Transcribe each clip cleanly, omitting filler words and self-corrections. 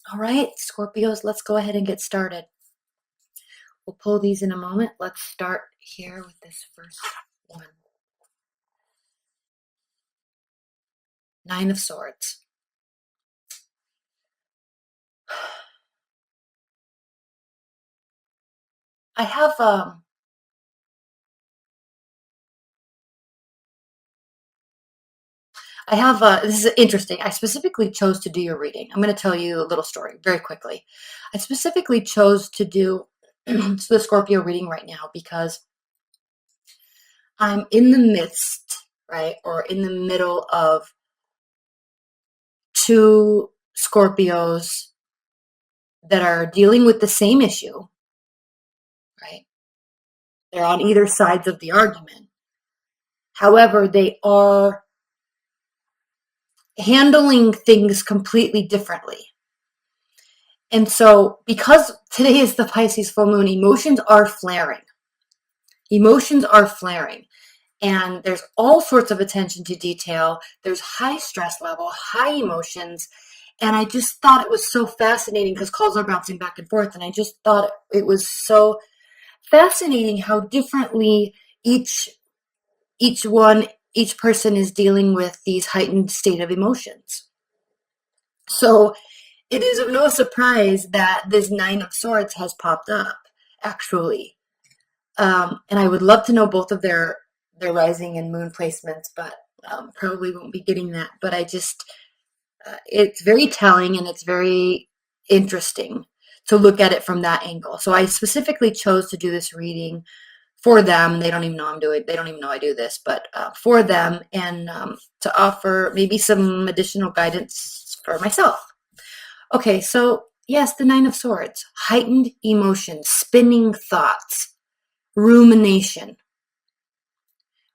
All right, Scorpios, let's go ahead and get started. We'll pull these in a moment. Let's start here with this first one. Nine of Swords. I have this is interesting. I specifically chose to do your reading. I'm going to tell you a little story very quickly. I specifically chose to do the Scorpio reading right now because I'm in the midst, right, or in the middle of two Scorpios that are dealing with the same issue, right? They're on either sides of the argument. However, they are handling things completely differently. And so, because today is the Pisces full moon, emotions are flaring. Emotions are flaring. And there's all sorts of attention to detail. There's high stress level, high emotions. And I just thought it was so fascinating because calls are bouncing back and forth. And I just thought it was so fascinating how differently each person is dealing with these heightened state of emotions. So it is of no surprise that this Nine of Swords has popped up, actually. And I would love to know both of their rising and moon placements, but probably won't be getting that. But it's very telling and it's very interesting to look at it from that angle. So I specifically chose to do this reading for them. They don't even know I'm doing. They don't even know I do this, but for them, and to offer maybe some additional guidance for myself. Okay, so yes, the Nine of Swords, heightened emotions, spinning thoughts, rumination.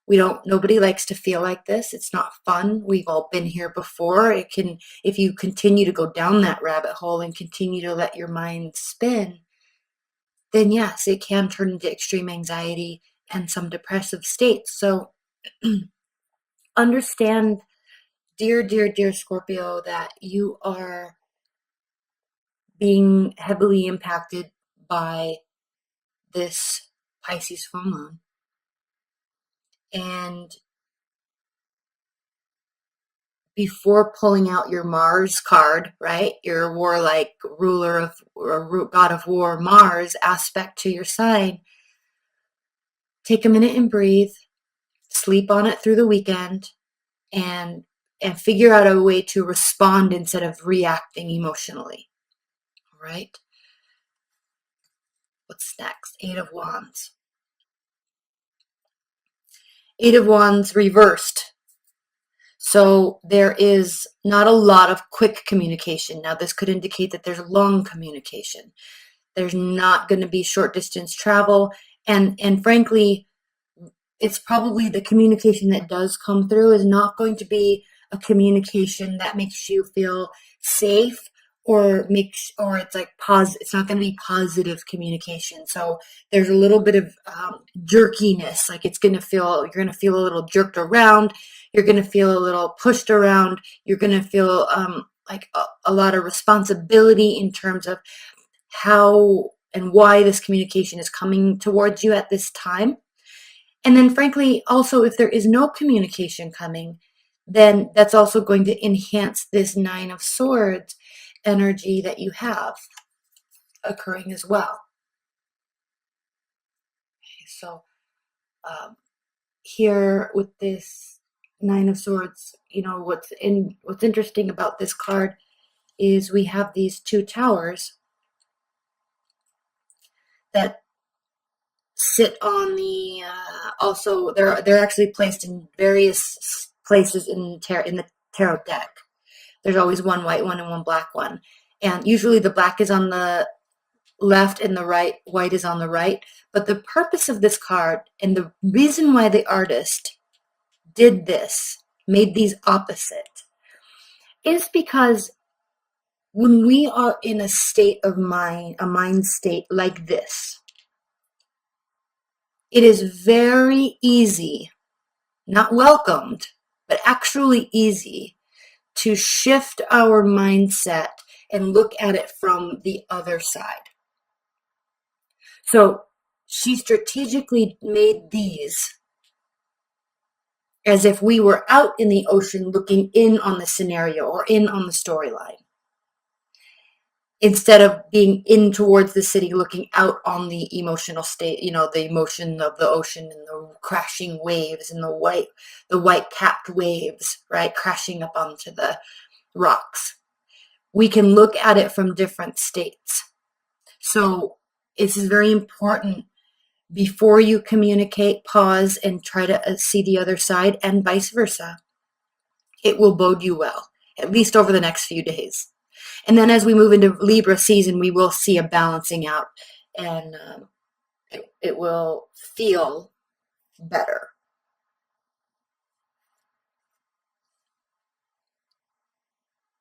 Nobody likes to feel like this. It's not fun. We've all been here before. If you continue to go down that rabbit hole and continue to let your mind spin, then yes, it can turn into extreme anxiety and some depressive states. So understand, dear, dear, dear Scorpio, that you are being heavily impacted by this Pisces full moon. And before pulling out your Mars card, right, your warlike ruler of or god of war Mars aspect to your sign, take a minute and breathe, sleep on it through the weekend, and figure out a way to respond instead of reacting emotionally. All right? What's next? Eight of Wands. Eight of Wands reversed. So there is not a lot of quick communication. Now, this could indicate that there's long communication. There's not going to be short distance travel. And frankly, it's probably the communication that does come through is not going to be a communication that makes you feel safe or it's like it's not going to be positive communication. So there's a little bit of jerkiness. Like you're going to feel a little jerked around. You're going to feel a little pushed around. You're going to feel like a lot of responsibility in terms of how and why this communication is coming towards you at this time. And then frankly, also, if there is no communication coming, then that's also going to enhance this Nine of Swords energy that you have occurring as well. Okay, so here with this Nine of Swords, what's interesting about this card is we have these two towers that sit on the also they're actually placed in various places in the tarot deck. There's always one white one and one black one, and usually the black is on the left and the white is on the right. But the purpose of this card and the reason why the artist did this, made these opposite, is because when we are in a state of mind, a mind state like this, it is very easy, not welcomed, but actually easy to shift our mindset and look at it from the other side. So she strategically made these as if we were out in the ocean looking in on the scenario or in on the storyline, instead of being in towards the city looking out on the emotional state, the emotion of the ocean and the crashing waves and the white capped waves, right, crashing up onto the rocks. We can look at it from different states. So this is very important. Before you communicate, pause and try to see the other side, and vice versa. It will bode you well, at least over the next few days. And then as we move into Libra season, we will see a balancing out, and it will feel better.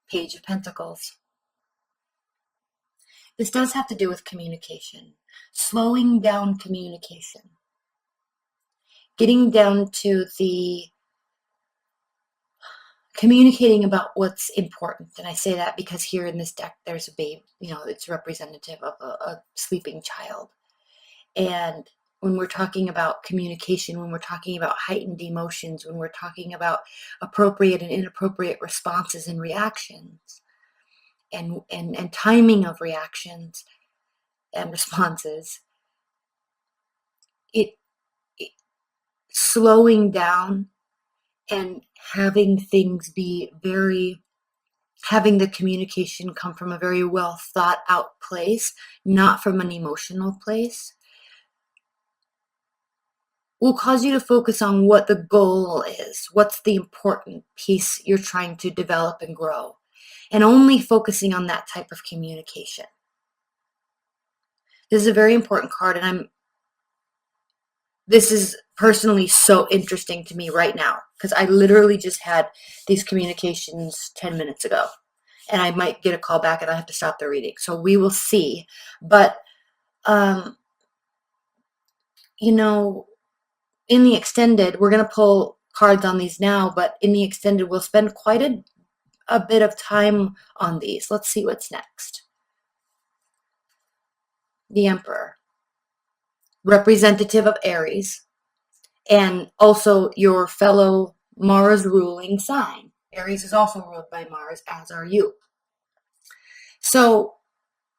Page of Pentacles. This does have to do with communication, slowing down communication, getting down to the communicating about what's important. And I say that because here in this deck, there's a babe, it's representative of a sleeping child. And when we're talking about communication, when we're talking about heightened emotions, when we're talking about appropriate and inappropriate responses and reactions, and timing of reactions and responses, it slowing down and having things be having the communication come from a very well thought out place, not from an emotional place, will cause you to focus on what the goal is, what's the important piece you're trying to develop and grow, and only focusing on that type of communication. This is a very important card, and this is personally so interesting to me right now, because I literally just had these communications 10 minutes ago, and I might get a call back and I have to stop the reading. So we will see. But, in the extended, we're going to pull cards on these now, but in the extended, we'll spend quite a bit of time on these. Let's see what's next. The Emperor, representative of Aries, and also your fellow Mars ruling sign. Aries is also ruled by Mars, as are you. So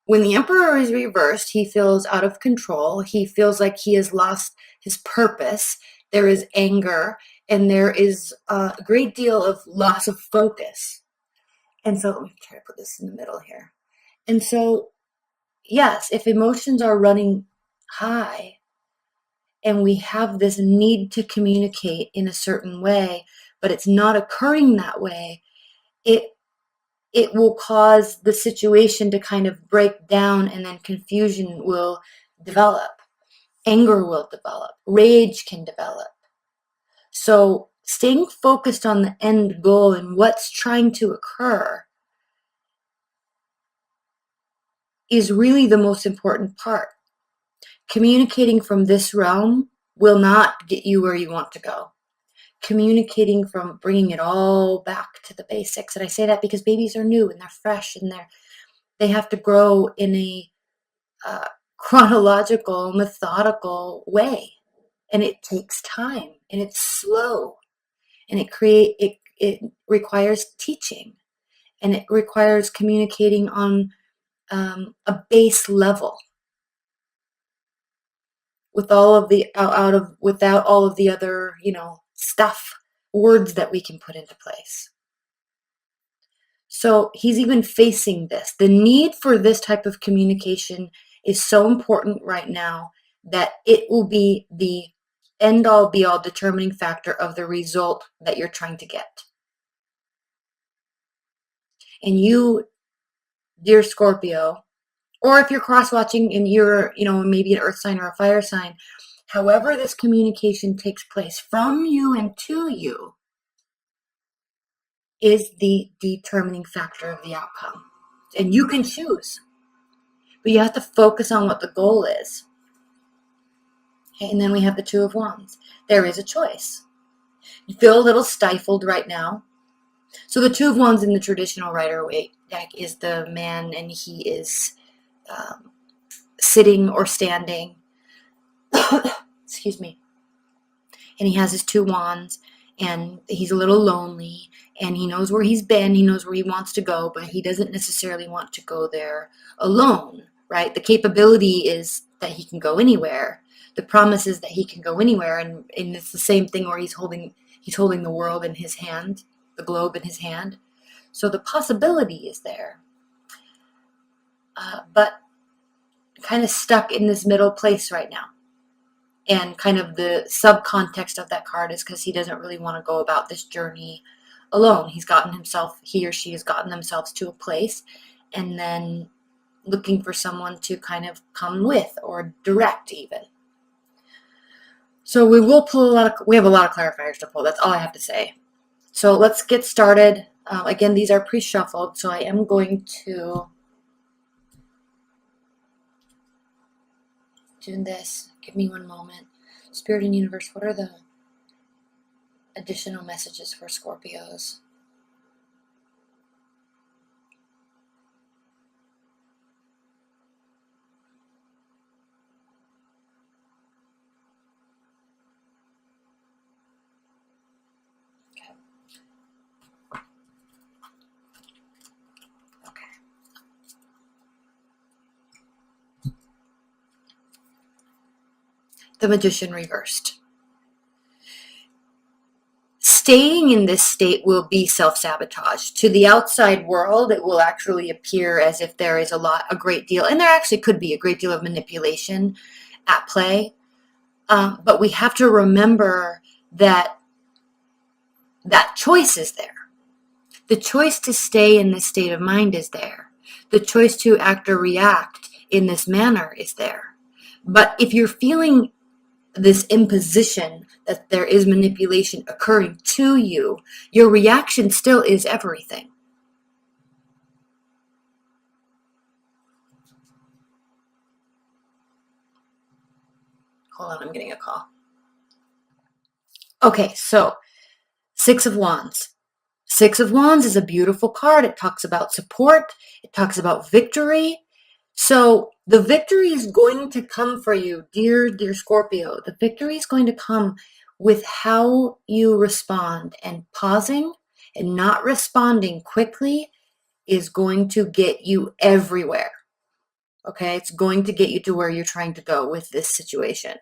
when the Emperor is reversed, he feels out of control. He feels like he has lost his purpose. There is anger, and there is a great deal of loss of focus. And so let me try to put this in the middle here. And so, yes, if emotions are running high and we have this need to communicate in a certain way, but it's not occurring that way, it will cause the situation to kind of break down, and then confusion will develop. Anger will develop. Rage can develop. So staying focused on the end goal and what's trying to occur is really the most important part. Communicating from this realm will not get you where you want to go. Communicating from bringing it all back to the basics. And I say that because babies are new and they're fresh, and they have to grow in a chronological, methodical way. And it takes time, and it's slow, and it requires teaching, and it requires communicating on a base level with all of the without all of the other stuff, words that we can put into place. So he's even facing this. The need for this type of communication is so important right now that it will be the end all be all determining factor of the result that you're trying to get. And you, dear Scorpio, or if you're cross-watching and you're, maybe an earth sign or a fire sign, however this communication takes place from you and to you is the determining factor of the outcome. And you can choose, but you have to focus on what the goal is. Okay, and then we have the Two of Wands. There is a choice. You feel a little stifled right now. So the Two of Wands in the traditional Rider-Waite deck is the man, and he is sitting or standing. Excuse me. And he has his two wands, and he's a little lonely, and he knows where he's been, he knows where he wants to go, but he doesn't necessarily want to go there alone, right? The capability is that he can go anywhere. The promise is that he can go anywhere, and it's the same thing where he's holding the world in his hand, the globe in his hand. So the possibility is there, but kind of stuck in this middle place right now. And kind of the subcontext of that card is because he doesn't really want to go about this journey alone. He or she has gotten themselves to a place, and then looking for someone to kind of come with or direct even. So we have a lot of clarifiers to pull. That's all I have to say. So let's get started. Again, these are pre-shuffled, so I am going to do this. Give me one moment. Spirit and universe, what are the additional messages for Scorpios? The Magician reversed. Staying in this state will be self-sabotage. To the outside world, it will actually appear as if there is a great deal, and there actually could be a great deal of manipulation at play. But we have to remember that choice is there. The choice to stay in this state of mind is there. The choice to act or react in this manner is there. But if you're feeling this imposition that there is manipulation occurring to you, your reaction still is everything. Hold on, I'm getting a call. Okay, so Six of Wands. Six of Wands is a beautiful card. It talks about support. It talks about victory. So the victory is going to come for you, dear Scorpio. The victory is going to come with how you respond, and pausing and not responding quickly is going to get you everywhere. Okay, it's going to get you to where you're trying to go with this situation.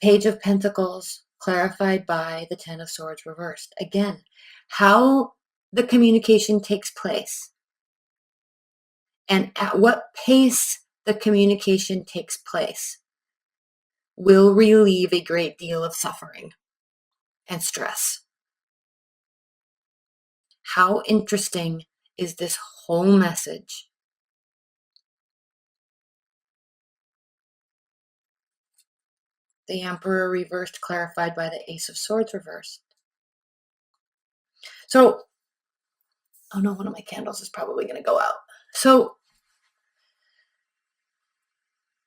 Page of Pentacles clarified by the Ten of Swords reversed. Again, how the communication takes place and at what pace the communication takes place will relieve a great deal of suffering and stress. How interesting is this whole message? The Emperor reversed, clarified by the Ace of Swords reversed. So, oh no, one of my candles is probably going to go out. So,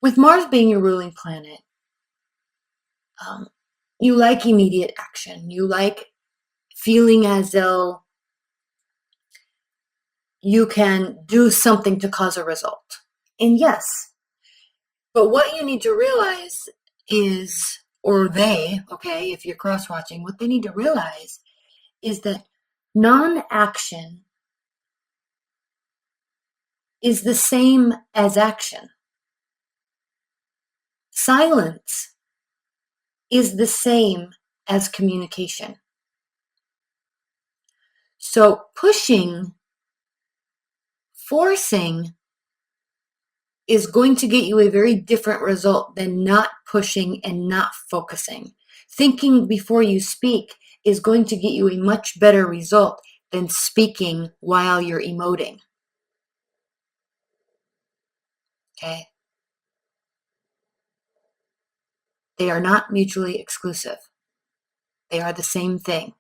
with Mars being your ruling planet, you like immediate action. You like feeling as though you can do something to cause a result. And yes, but what you need to realize is, or they, okay, if you're cross-watching, what they need to realize is that non-action is the same as action. Silence is the same as communication. So pushing, forcing is going to get you a very different result than not pushing and not focusing. Thinking before you speak is going to get you a much better result than speaking while you're emoting. Okay? They are not mutually exclusive. They are the same thing.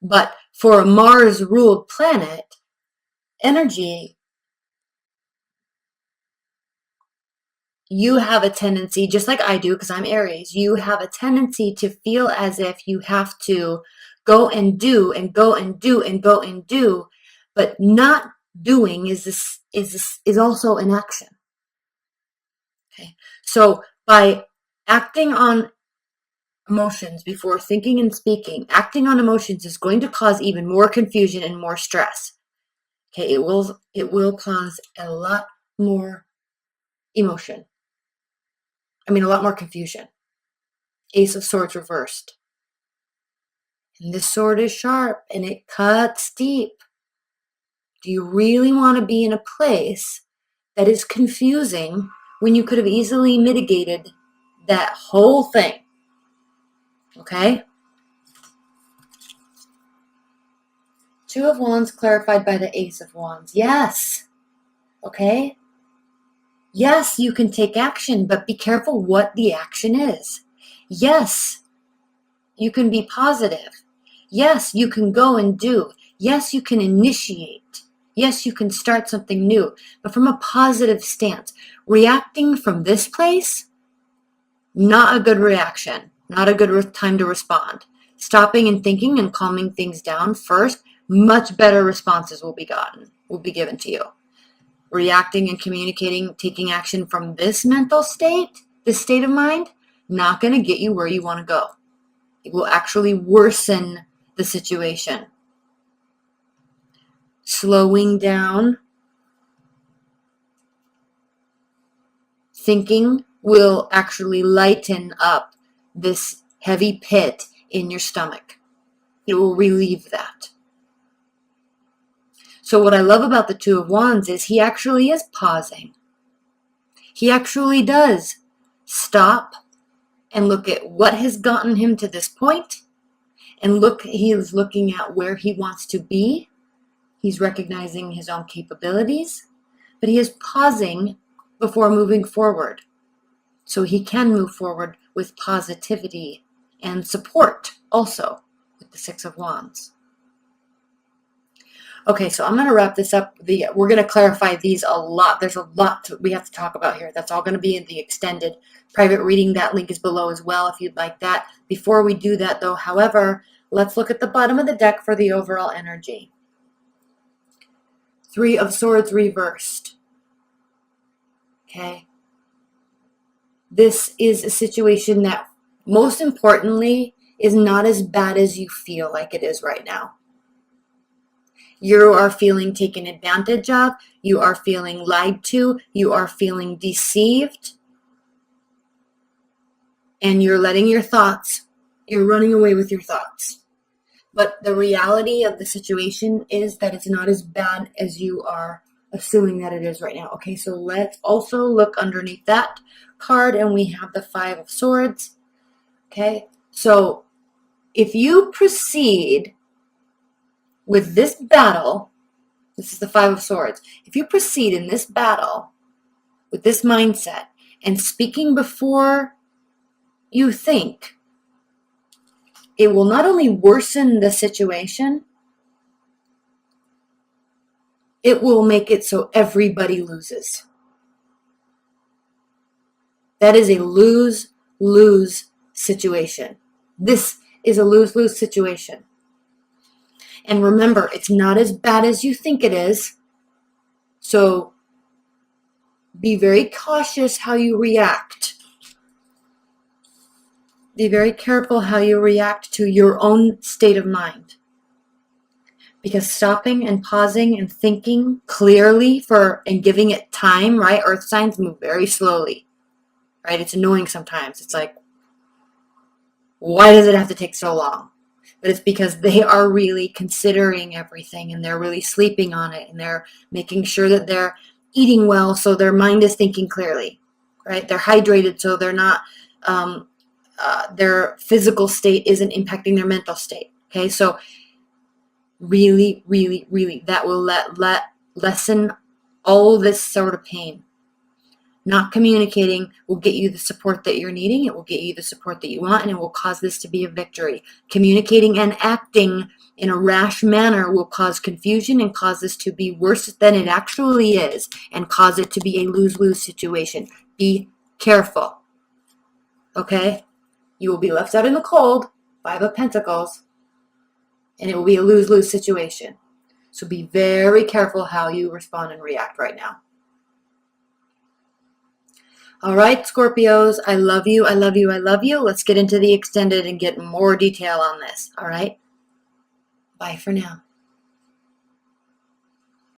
But for a Mars-ruled planet, energy, you have a tendency, just like I do because I'm Aries, you have a tendency to feel as if you have to go and do and go and do and go and do, but not doing is also an action. Okay, so by acting on emotions before thinking and speaking, acting on emotions is going to cause even more confusion and more stress. Okay, it will cause a lot more emotion. I mean, a lot more confusion. Ace of Swords reversed. And this sword is sharp and it cuts deep. Do you really want to be in a place that is confusing when you could have easily mitigated that whole thing? Okay? Two of Wands clarified by the Ace of Wands. Yes. Okay? Yes, you can take action, but be careful what the action is. Yes, you can be positive. Yes, you can go and do. Yes, you can initiate. Yes, you can start something new, but from a positive stance. Reacting from this place, not a good reaction, not a good time to respond. Stopping and thinking and calming things down first, much better responses will be given to you. Reacting and communicating, taking action from this mental state, this state of mind, not going to get you where you want to go. It will actually worsen the situation. Slowing down, thinking will actually lighten up this heavy pit in your stomach. It will relieve that. So what I love about the Two of Wands is he actually is pausing. He actually does stop and look at what has gotten him to this point, and he is looking at where he wants to be. He's recognizing his own capabilities, but he is pausing before moving forward. So he can move forward with positivity and support also with the Six of Wands. Okay, so I'm going to wrap this up. We're going to clarify these a lot. There's a lot we have to talk about here. That's all going to be in the extended private reading. That link is below as well if you'd like that. Before we do that, though, however, let's look at the bottom of the deck for the overall energy. Three of Swords reversed. Okay. This is a situation that, most importantly, is not as bad as you feel like it is right now. You are feeling taken advantage of. You are feeling lied to. You are feeling deceived. And you're letting your thoughts, you're running away with your thoughts. But the reality of the situation is that it's not as bad as you are assuming that it is right now. Okay, so let's also look underneath that card, and we have the Five of Swords. Okay, so if you proceed with this battle, this is the Five of Swords. If you proceed in this battle with this mindset and speaking before you think, it will not only worsen the situation, it will make it so everybody loses. That is a lose-lose situation. This is a lose-lose situation. And remember, it's not as bad as you think it is. So be very cautious how you react. Be very careful how you react to your own state of mind. Because stopping and pausing and thinking clearly and giving it time, right? Earth signs move very slowly, right? It's annoying sometimes. It's like, why does it have to take so long? But it's because they are really considering everything, and they're really sleeping on it, and they're making sure that they're eating well so their mind is thinking clearly, right? They're hydrated so they're not, their physical state isn't impacting their mental state. Okay, so really, really, really, that will lessen all this sort of pain. Not communicating will get you the support that you're needing. It will get you the support that you want, and it will cause this to be a victory. Communicating and acting in a rash manner will cause confusion and cause this to be worse than it actually is, and cause it to be a lose-lose situation. Be careful. Okay? You will be left out in the cold. Five of Pentacles. and it will be a lose-lose situation. So be very careful how you respond and react right now. All right, Scorpios, I love you, I love you, I love you. Let's get into the extended and get more detail on this, all right? Bye for now.